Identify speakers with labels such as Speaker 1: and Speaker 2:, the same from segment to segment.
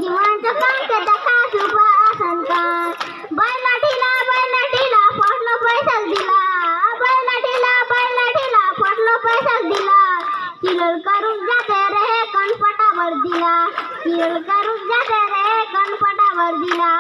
Speaker 1: जीवन पंख देखा सुबह आसनकार बैला ढीला फसलो पैसा दिला बैला ढीला फसलो पैसा दिला चिरल करून जाते रहे कण फटावर दिला चिरल करून जाते रहे कण फटावर दिला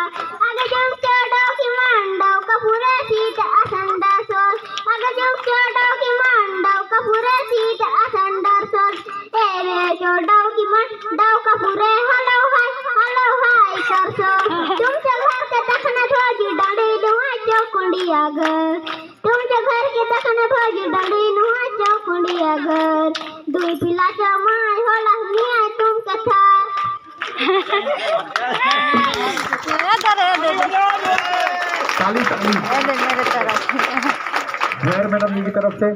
Speaker 1: आगे जमच्या डोकी मांडव कपुरे सीट असंडर सोल आगे जमच्या डोकी मांडव कपुरे सीट असंडर सोल ए रे जो डोकी मांडव कपुरे हलो हाय करसो तुमच्या घर के तखने भोजी डंडी दुआ चौकुंडिया घर तुमच्या घर के तखने भोजी डंडी दुआ चौकुंडिया घर दुई पिलाचा माय होला निया तुम कथा
Speaker 2: ताली ताली मेरे तरफ जहर मैडम जी की तरफ से।